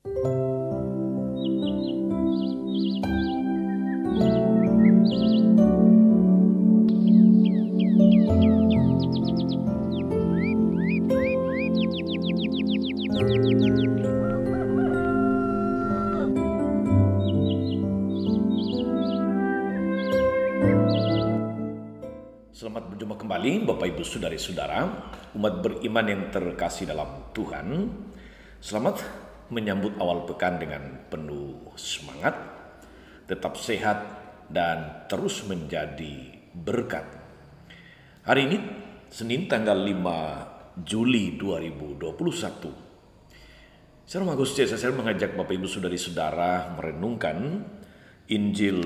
Selamat berjumpa kembali Bapak Ibu Saudara-saudara, umat beriman yang terkasih dalam Tuhan. Selamat menyambut awal pekan dengan penuh semangat, tetap sehat dan terus menjadi berkat. Hari ini Senin tanggal 5 Juli 2021. Secara Agustus saya mengajak Bapak Ibu Saudara-saudara merenungkan Injil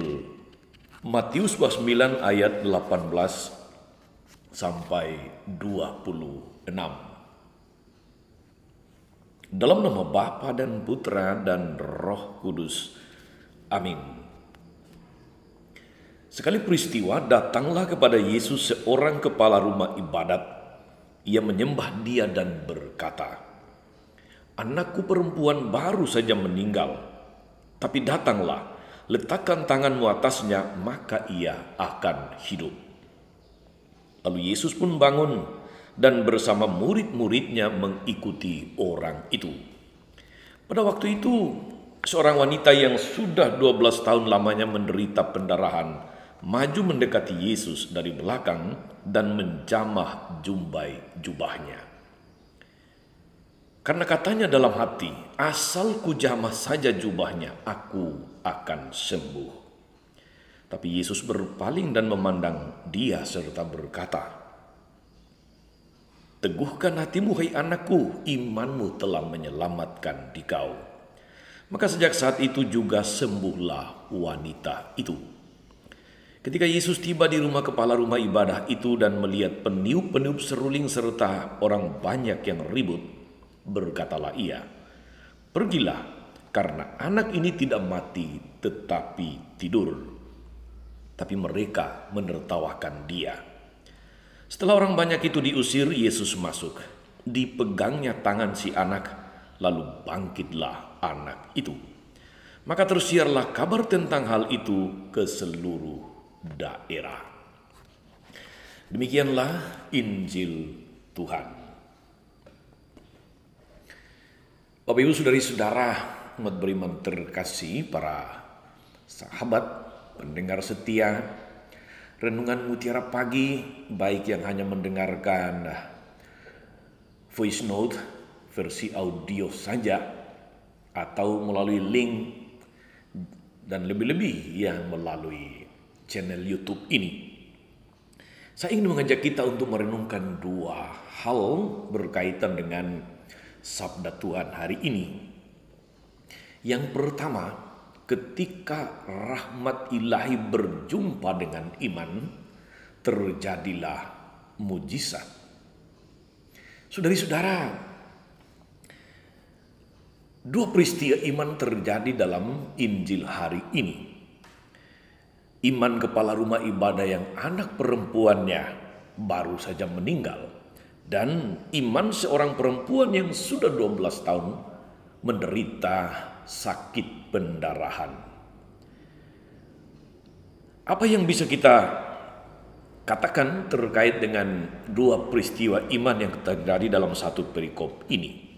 Matius 9 ayat 18 sampai 26. Dalam nama Bapa dan Putra dan Roh Kudus. Amin. Sekali peristiwa datanglah kepada Yesus seorang kepala rumah ibadat. Ia menyembah Dia dan berkata, "Anakku perempuan baru saja meninggal, tapi datanglah, letakkan tanganmu atasnya, maka ia akan hidup." Lalu Yesus pun bangun dan bersama murid-muridnya mengikuti orang itu. Pada waktu itu, seorang wanita yang sudah 12 tahun lamanya menderita pendarahan maju mendekati Yesus dari belakang dan menjamah jubahnya. Karena katanya dalam hati, "Asal kujamah saja jubahnya, aku akan sembuh." Tapi Yesus berpaling dan memandang dia serta berkata, "Teguhkan hatimu, hai anakku, imanmu telah menyelamatkan dikau." Maka sejak saat itu juga sembuhlah wanita itu. Ketika Yesus tiba di rumah kepala rumah ibadah itu dan melihat peniup-peniup seruling serta orang banyak yang ribut, berkatalah ia, "Pergilah, karena anak ini tidak mati tetapi tidur." Tapi mereka menertawakan dia. Setelah orang banyak itu diusir, Yesus masuk. Dipegangnya tangan si anak, lalu bangkitlah anak itu. Maka tersiarlah kabar tentang hal itu ke seluruh daerah. Demikianlah Injil Tuhan. Bapak Ibu Saudari-saudara, umat beriman terkasih, para sahabat, pendengar setia, renungan Mutiara Pagi, baik yang hanya mendengarkan voice note versi audio saja atau melalui link, dan lebih-lebih yang melalui channel YouTube ini. Saya ingin mengajak kita untuk merenungkan dua hal berkaitan dengan sabda Tuhan hari ini. Yang pertama, ketika rahmat ilahi berjumpa dengan iman, terjadilah mujizat. Saudari-saudara, dua peristiwa iman terjadi dalam Injil hari ini. Iman kepala rumah ibadah yang anak perempuannya baru saja meninggal, dan iman seorang perempuan yang sudah 12 tahun menderita sakit pendarahan. Apa yang bisa kita katakan terkait dengan dua peristiwa iman yang terjadi dalam satu perikop ini?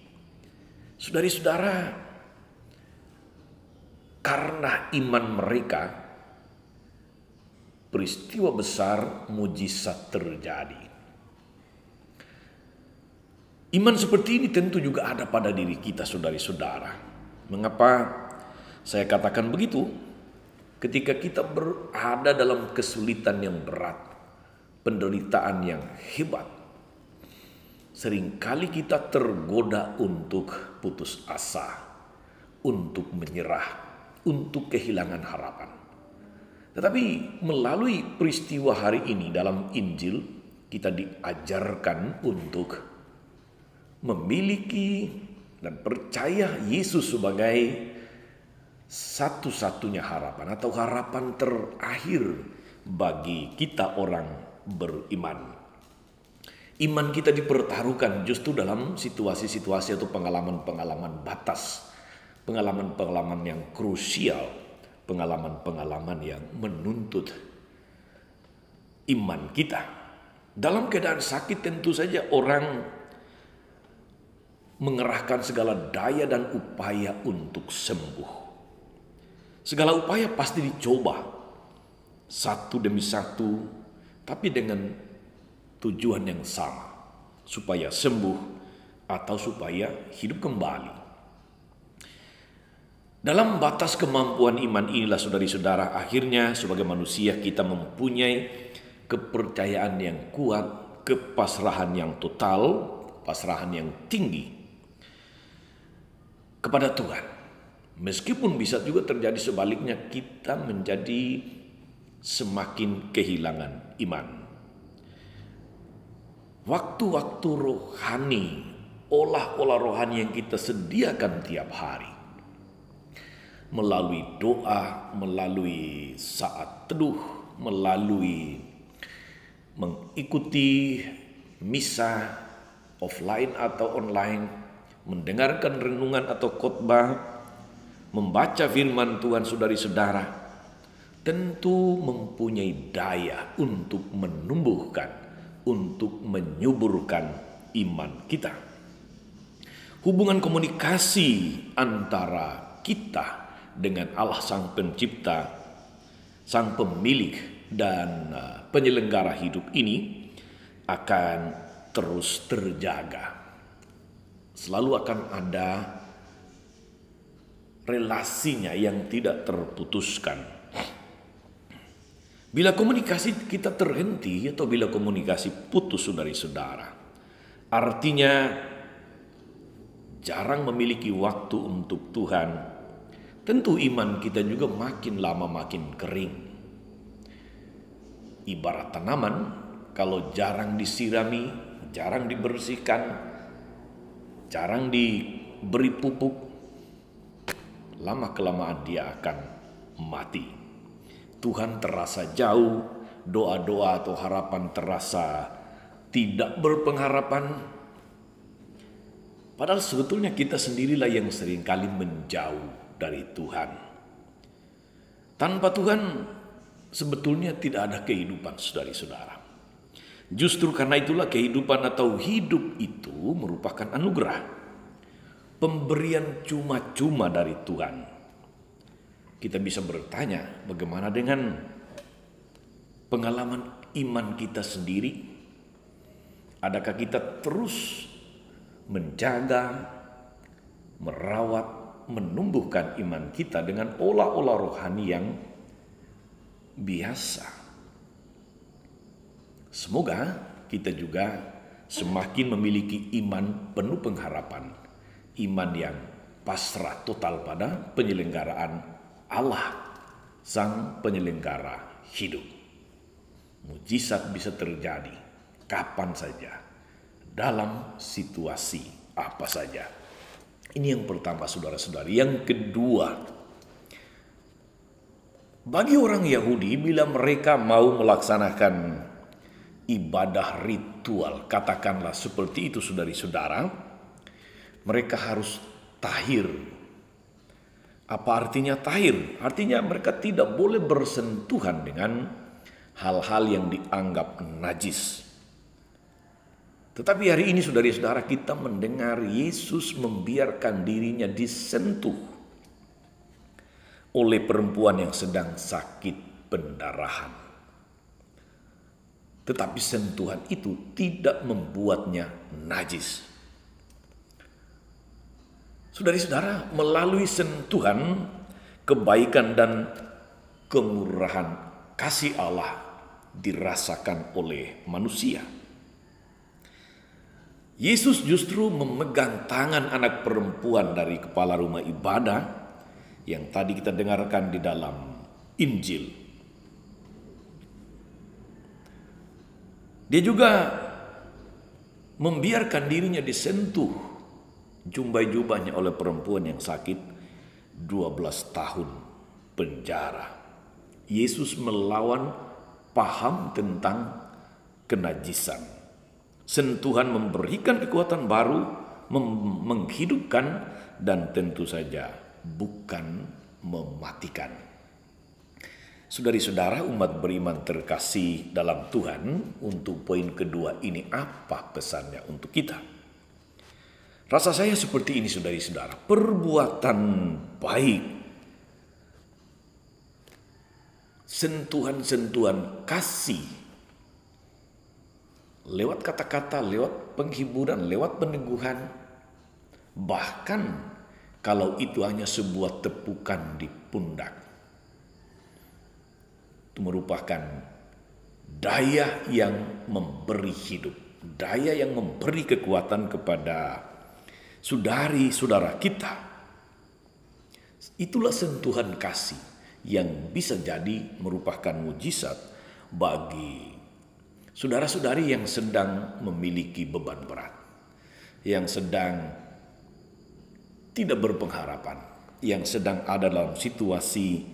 Saudari-saudara, karena iman mereka, peristiwa besar mujizat terjadi. Iman seperti ini tentu juga ada pada diri kita, saudari-saudara. Mengapa saya katakan begitu? Ketika kita berada dalam kesulitan yang berat, penderitaan yang hebat, seringkali kita tergoda untuk putus asa, untuk menyerah, untuk kehilangan harapan. Tetapi melalui peristiwa hari ini dalam Injil, kita diajarkan untuk memiliki dan percaya Yesus sebagai satu-satunya harapan atau harapan terakhir bagi kita orang beriman. Iman kita dipertaruhkan justru dalam situasi-situasi atau pengalaman-pengalaman batas, pengalaman-pengalaman yang krusial, pengalaman-pengalaman yang menuntut iman kita. Dalam keadaan sakit tentu saja orang mengerahkan segala daya dan upaya untuk sembuh. Segala upaya pasti dicoba satu demi satu, tapi dengan tujuan yang sama, supaya sembuh atau supaya hidup kembali. Dalam batas kemampuan iman inilah saudari-saudara, akhirnya sebagai manusia kita mempunyai kepercayaan yang kuat, kepasrahan yang total, pasrahan yang tinggi kepada Tuhan. Meskipun bisa juga terjadi sebaliknya, kita menjadi semakin kehilangan iman. Waktu-waktu rohani, olah-olah rohani yang kita sediakan tiap hari, melalui doa, melalui saat teduh, melalui mengikuti misa offline atau online, mendengarkan renungan atau khotbah, membaca firman Tuhan, saudari-saudara, tentu mempunyai daya untuk menumbuhkan, untuk menyuburkan iman kita. Hubungan komunikasi antara kita dengan Allah Sang Pencipta, Sang Pemilik dan penyelenggara hidup ini akan terus terjaga. Selalu akan ada relasinya yang tidak terputuskan. Bila komunikasi kita terhenti atau bila komunikasi putus, saudari-saudara, artinya jarang memiliki waktu untuk Tuhan. Tentu iman kita juga makin lama makin kering. Ibarat tanaman, kalau jarang disirami, jarang dibersihkan, jarang diberi pupuk, lama-kelamaan dia akan mati. Tuhan terasa jauh, doa-doa atau harapan terasa tidak berpengharapan. Padahal sebetulnya kita sendirilah yang seringkali menjauh dari Tuhan. Tanpa Tuhan sebetulnya tidak ada kehidupan, saudari-saudara. Justru karena itulah kehidupan atau hidup itu merupakan anugerah, pemberian cuma-cuma dari Tuhan. Kita bisa bertanya, bagaimana dengan pengalaman iman kita sendiri? Adakah kita terus menjaga, merawat, menumbuhkan iman kita dengan olah-olah rohani yang biasa? Semoga kita juga semakin memiliki iman penuh pengharapan, iman yang pasrah total pada penyelenggaraan Allah, Sang Penyelenggara hidup. Mujizat bisa terjadi kapan saja, dalam situasi apa saja. Ini yang pertama, saudara-saudari. Yang kedua, bagi orang Yahudi, bila mereka mau melaksanakan ibadah ritual, katakanlah seperti itu, saudari-saudara, mereka harus tahir. Apa artinya tahir? Artinya mereka tidak boleh bersentuhan dengan hal-hal yang dianggap najis. Tetapi hari ini, saudari-saudara, kita mendengar Yesus membiarkan dirinya disentuh oleh perempuan yang sedang sakit pendarahan. Tetapi sentuhan itu tidak membuatnya najis. Saudari-saudara, melalui sentuhan, kebaikan dan kemurahan kasih Allah dirasakan oleh manusia. Yesus justru memegang tangan anak perempuan dari kepala rumah ibadah yang tadi kita dengarkan di dalam Injil. Dia juga membiarkan dirinya disentuh jubah-jubahnya oleh perempuan yang sakit 12 tahun penjara. Yesus melawan paham tentang kenajisan. Sentuhan memberikan kekuatan baru, menghidupkan, dan tentu saja bukan mematikan. Saudari-saudara umat beriman terkasih dalam Tuhan, untuk poin kedua ini apa pesannya untuk kita? Rasa saya seperti ini saudari-saudara, perbuatan baik, sentuhan-sentuhan kasih, lewat kata-kata, lewat penghiburan, lewat peneguhan, bahkan kalau itu hanya sebuah tepukan di pundak, itu merupakan daya yang memberi hidup, daya yang memberi kekuatan kepada saudari-saudara kita. Itulah sentuhan kasih yang bisa jadi merupakan mujizat bagi saudara-saudari yang sedang memiliki beban berat, yang sedang tidak berpengharapan, yang sedang ada dalam situasi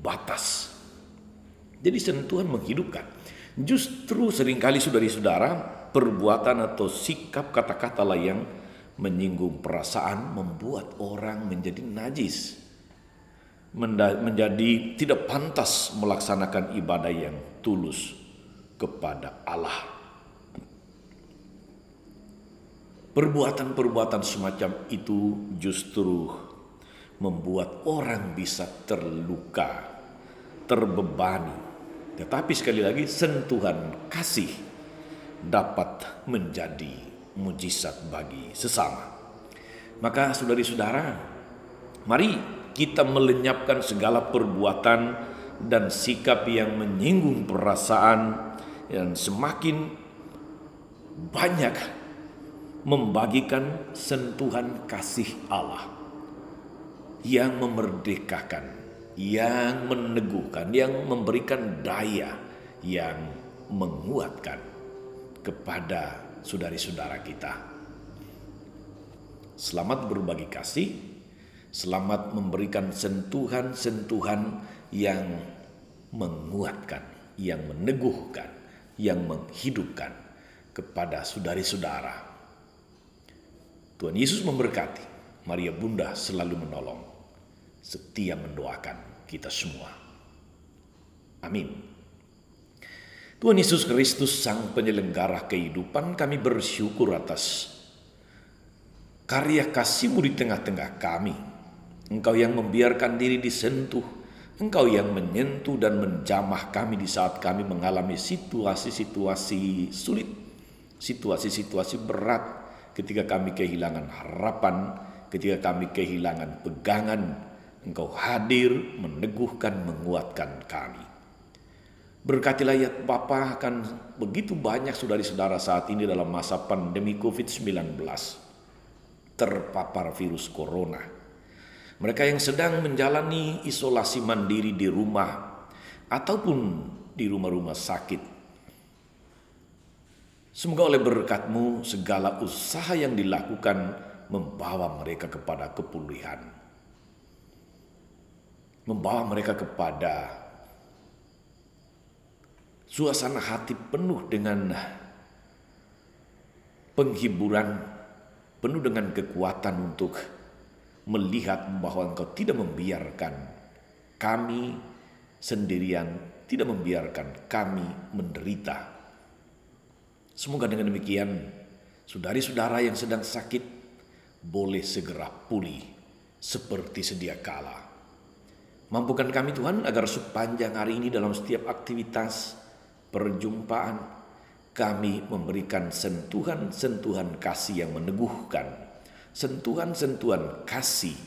batas. Jadi sentuhan menghidupkan. Justru seringkali saudari-saudara, perbuatan atau sikap kata-kata yang menyinggung perasaan membuat orang menjadi najis, menjadi tidak pantas melaksanakan ibadah yang tulus kepada Allah. Perbuatan-perbuatan semacam itu justru membuat orang bisa terluka, terbebani. Tetapi sekali lagi, sentuhan kasih dapat menjadi mujizat bagi sesama. Maka saudari-saudara, mari kita melenyapkan segala perbuatan dan sikap yang menyinggung perasaan, dan semakin banyak membagikan sentuhan kasih Allah yang memerdekakan, yang meneguhkan, yang memberikan daya, yang menguatkan kepada saudari-saudara kita. Selamat berbagi kasih, selamat memberikan sentuhan-sentuhan yang menguatkan, yang meneguhkan, yang menghidupkan kepada saudari-saudara. Tuhan Yesus memberkati. Maria Bunda selalu menolong, setia mendoakan kita semua. Amin. Tuhan Yesus Kristus, Sang Penyelenggara kehidupan, kami bersyukur atas karya kasih-Mu di tengah-tengah kami. Engkau yang membiarkan diri disentuh, Engkau yang menyentuh dan menjamah kami di saat kami mengalami situasi-situasi sulit, situasi-situasi berat, ketika kami kehilangan harapan, ketika kami kehilangan pegangan. Engkau hadir, meneguhkan, menguatkan kami. Berkatilah ya Bapa, akan begitu banyak saudari-saudara saat ini dalam masa pandemi COVID-19, terpapar virus corona. Mereka yang sedang menjalani isolasi mandiri di rumah ataupun di rumah-rumah sakit. Semoga oleh berkat-Mu segala usaha yang dilakukan membawa mereka kepada kepulihan, membawa mereka kepada suasana hati penuh dengan penghiburan, penuh dengan kekuatan untuk melihat bahwa Engkau tidak membiarkan kami sendirian, tidak membiarkan kami menderita. Semoga dengan demikian saudari-saudara yang sedang sakit boleh segera pulih seperti sedia kala. Mampukan kami Tuhan agar sepanjang hari ini dalam setiap aktivitas perjumpaan kami memberikan sentuhan-sentuhan kasih yang meneguhkan, sentuhan-sentuhan kasih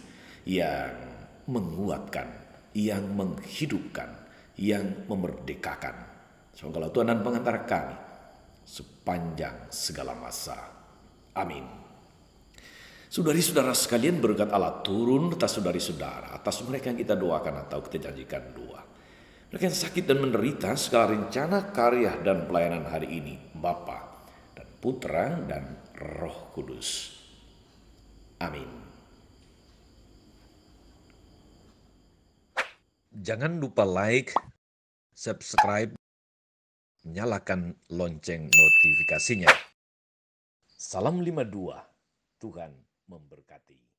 yang menguatkan, yang menghidupkan, yang memerdekakan. Semoga Tuhan dan pengantara kami sepanjang segala masa. Amin. Saudari-saudara sekalian, berkat Allah turun atas saudari-saudara, atas mereka yang kita doakan atau kita janjikan doa. Mereka yang sakit dan menderita, segala rencana, karya, dan pelayanan hari ini, Bapa dan Putra dan Roh Kudus. Amin. Jangan lupa like, subscribe, nyalakan lonceng notifikasinya. Salam 52, Tuhan memberkati.